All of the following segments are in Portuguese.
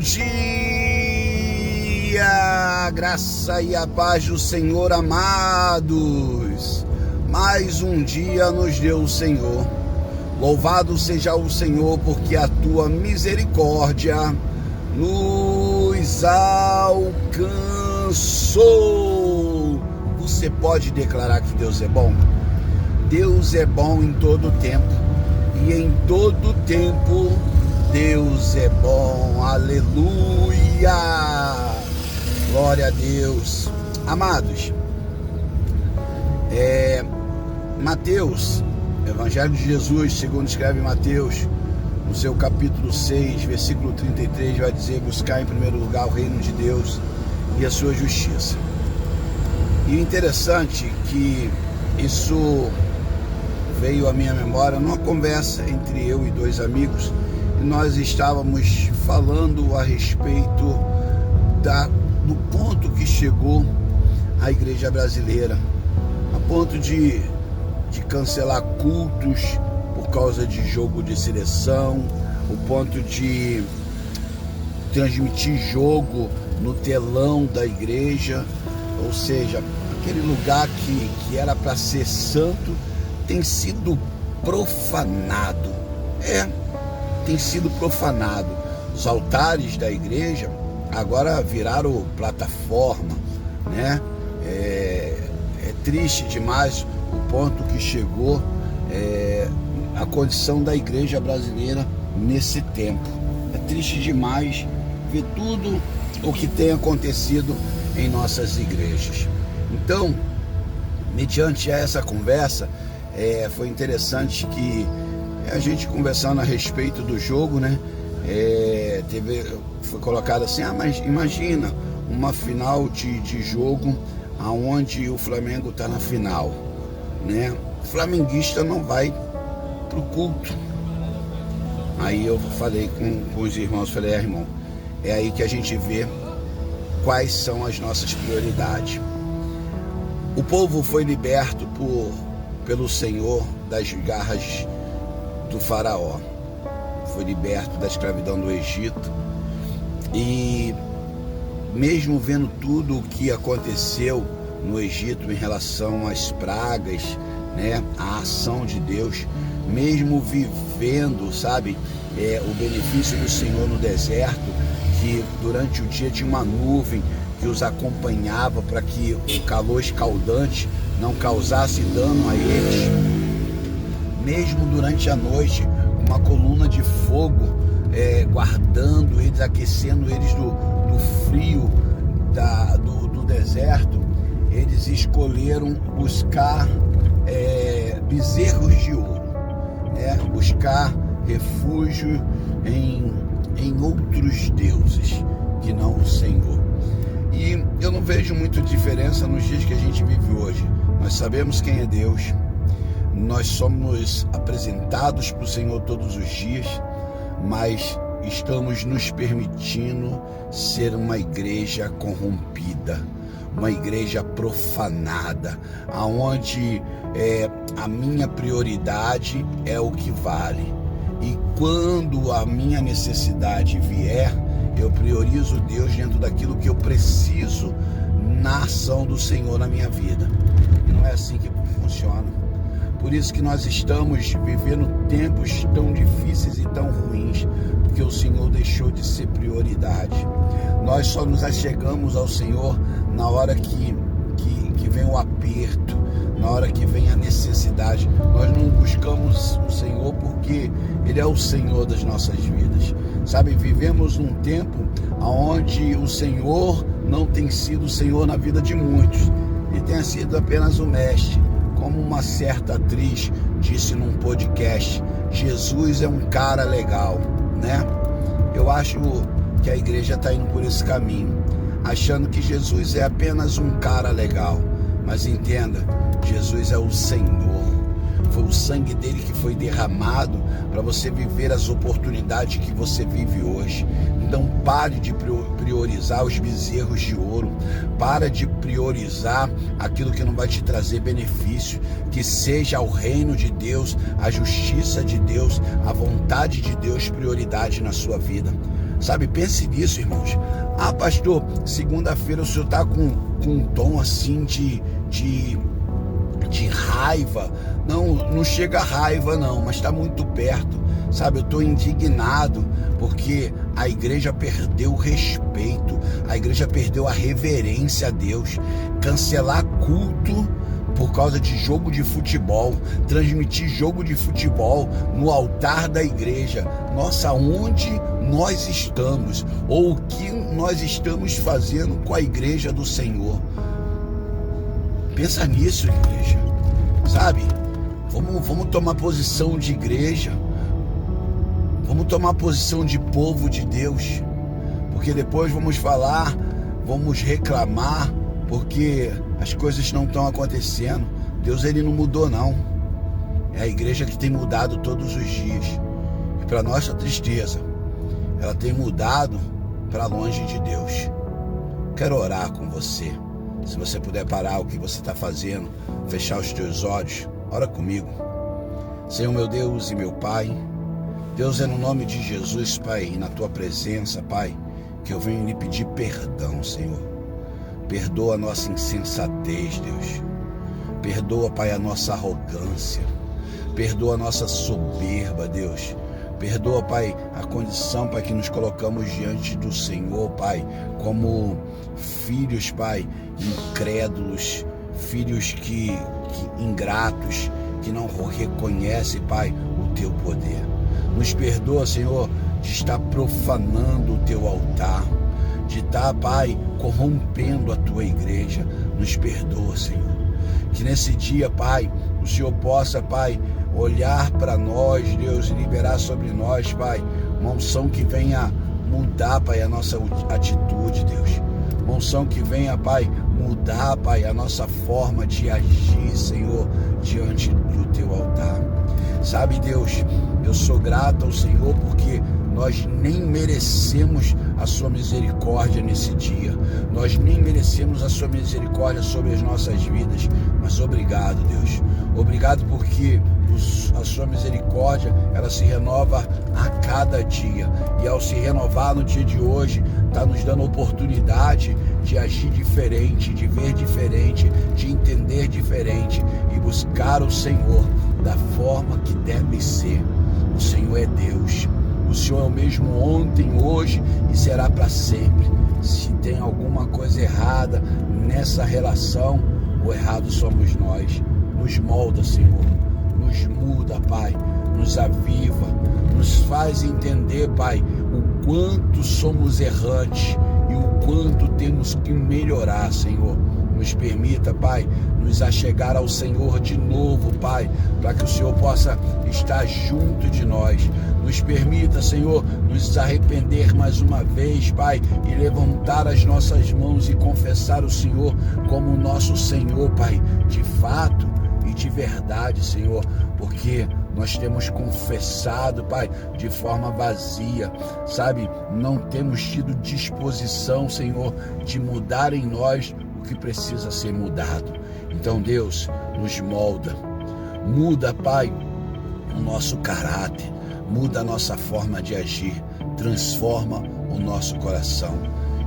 dia, graça e a paz do Senhor, amados. Mais um dia nos deu o Senhor. Louvado seja o Senhor, porque a tua misericórdia nos alcançou. Você pode declarar que Deus é bom? Deus é bom em todo tempo, e em todo tempo Deus é bom. Aleluia! Glória a Deus. Amados, Mateus, Evangelho de Jesus, segundo escreve Mateus, no seu capítulo 6, versículo 33, vai dizer: buscar em primeiro lugar o reino de Deus e a sua justiça. E o interessante é que isso veio à minha memória numa conversa entre eu e dois amigos, e nós estávamos falando a respeito do ponto que chegou a igreja brasileira, a ponto de cancelar cultos por causa de jogo de seleção, o ponto de transmitir jogo no telão da igreja, ou seja, aquele lugar que era para ser santo tem sido profanado. Tem sido profanado. Os altares da igreja agora viraram plataforma, né? É triste demais o ponto que chegou a condição da igreja brasileira nesse tempo. É triste demais ver tudo o que tem acontecido em nossas igrejas. Então, mediante essa conversa, foi interessante que a gente conversando a respeito do jogo, né? Foi colocado assim: mas imagina uma final de jogo aonde o Flamengo está na final, né? O flamenguista não vai pro culto. Aí eu falei com os irmãos, falei: irmão, é aí que a gente vê quais são as nossas prioridades. O povo foi liberto pelo Senhor das garras do faraó, foi liberto da escravidão do Egito, e mesmo vendo tudo o que aconteceu no Egito em relação às pragas, né, a ação de Deus, mesmo vivendo, o benefício do Senhor no deserto, que durante o dia tinha uma nuvem que os acompanhava para que o calor escaldante não causasse dano a eles. Mesmo durante a noite, uma coluna de fogo guardando eles, aquecendo eles do frio do deserto, eles escolheram buscar bezerros de ouro, buscar refúgio em outros deuses que não o Senhor. E eu não vejo muita diferença nos dias que a gente vive hoje. Nós sabemos quem é Deus, nós somos apresentados para o Senhor todos os dias, mas estamos nos permitindo ser uma igreja corrompida, uma igreja profanada, aonde a minha prioridade é o que vale. E quando a minha necessidade vier, eu priorizo Deus dentro daquilo que eu preciso na ação do Senhor na minha vida. E não é assim que funciona. Por isso que nós estamos vivendo tempos tão difíceis e tão ruins, porque o Senhor deixou de ser prioridade. Nós só nos achegamos ao Senhor na hora que vem o aperto, na hora que vem a necessidade. Nós não buscamos o Senhor porque Ele é o Senhor das nossas vidas. Vivemos num tempo onde o Senhor não tem sido o Senhor na vida de muitos, e tem sido apenas o mestre. Como uma certa atriz disse num podcast: Jesus é um cara legal, né? Eu acho que a igreja está indo por esse caminho, achando que Jesus é apenas um cara legal. Mas entenda, Jesus é o Senhor. Foi o sangue dele que foi derramado para você viver as oportunidades que você vive hoje. Então pare de priorizar os bezerros de ouro, para de priorizar aquilo que não vai te trazer benefício. Que seja o reino de Deus, a justiça de Deus, a vontade de Deus prioridade na sua vida. Sabe, pense nisso, irmãos. Ah, pastor, segunda-feira o senhor está com um tom assim de raiva. Não chega a raiva não, mas está muito perto. Sabe, eu estou indignado porque a igreja perdeu o respeito, a igreja perdeu a reverência a Deus. Cancelar culto por causa de jogo de futebol, transmitir jogo de futebol no altar da igreja. Nossa, onde nós estamos? Ou o que nós estamos fazendo com a igreja do Senhor? Pensa nisso, igreja. Sabe? Vamos tomar posição de igreja. Vamos tomar posição de povo de Deus. Porque depois vamos falar, vamos reclamar, porque as coisas não estão acontecendo. Deus, ele não mudou não. É a igreja que tem mudado todos os dias. E para nossa tristeza, ela tem mudado para longe de Deus. Quero orar com você. Se você puder parar o que você está fazendo, fechar os teus olhos, ora comigo. Senhor meu Deus e meu Pai, Deus, é no nome de Jesus, Pai, e na tua presença, Pai, que eu venho lhe pedir perdão, Senhor. Perdoa a nossa insensatez, Deus. Perdoa, Pai, a nossa arrogância. Perdoa a nossa soberba, Deus. Perdoa, Pai, a condição, Pai, que nos colocamos diante do Senhor, Pai, como filhos, Pai, incrédulos, filhos que ingratos, que não reconhecem, Pai, o teu poder. Nos perdoa, Senhor, de estar profanando o teu altar, de estar, Pai, corrompendo a tua igreja. Nos perdoa, Senhor. Que nesse dia, Pai, o Senhor possa, Pai, olhar para nós, Deus, e liberar sobre nós, Pai, uma unção que venha mudar, Pai, a nossa atitude, Deus. Uma unção que venha, Pai, mudar, Pai, a nossa forma de agir, Senhor, diante do teu altar. Sabe, Deus, eu sou grato ao Senhor porque nós nem merecemos a sua misericórdia nesse dia. Nós nem merecemos a sua misericórdia sobre as nossas vidas. Mas obrigado, Deus. Obrigado porque a sua misericórdia, ela se renova a cada dia. E ao se renovar no dia de hoje, está nos dando a oportunidade de agir diferente, de ver diferente, de entender diferente e buscar o Senhor da forma que deve ser. O Senhor é Deus. O Senhor é o mesmo ontem, hoje e será para sempre. Se tem alguma coisa errada nessa relação, o errado somos nós. Nos molda, Senhor. Nos muda, Pai. Nos aviva. Nos faz entender, Pai, o quanto somos errantes e o quanto temos que melhorar, Senhor. Nos permita, Pai, nos achegar ao Senhor de novo, Pai, para que o Senhor possa estar junto de nós. Nos permita, Senhor, nos arrepender mais uma vez, Pai, e levantar as nossas mãos e confessar o Senhor como nosso Senhor, Pai, de fato e de verdade, Senhor, porque nós temos confessado, Pai, de forma vazia, sabe? Não temos tido disposição, Senhor, de mudar em nós o que precisa ser mudado. Então, Deus, nos molda. Muda, Pai, o nosso caráter. Muda a nossa forma de agir. Transforma o nosso coração.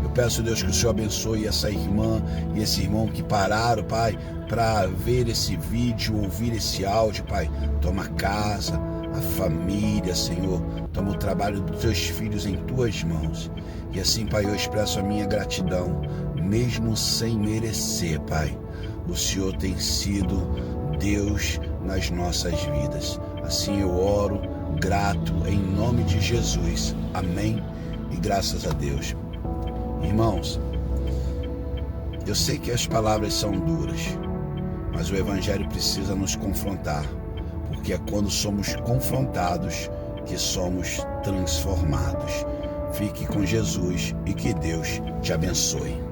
Eu peço, Deus, que o Senhor abençoe essa irmã e esse irmão que pararam, Pai, para ver esse vídeo, ouvir esse áudio, Pai. Toma a casa, a família, Senhor. Toma o trabalho dos teus filhos em tuas mãos. E assim, Pai, eu expresso a minha gratidão, mesmo sem merecer, Pai. O Senhor tem sido Deus nas nossas vidas. Assim eu oro, grato, em nome de Jesus. Amém. E graças a Deus. Irmãos, eu sei que as palavras são duras, mas o Evangelho precisa nos confrontar, porque é quando somos confrontados que somos transformados. Fique com Jesus e que Deus te abençoe.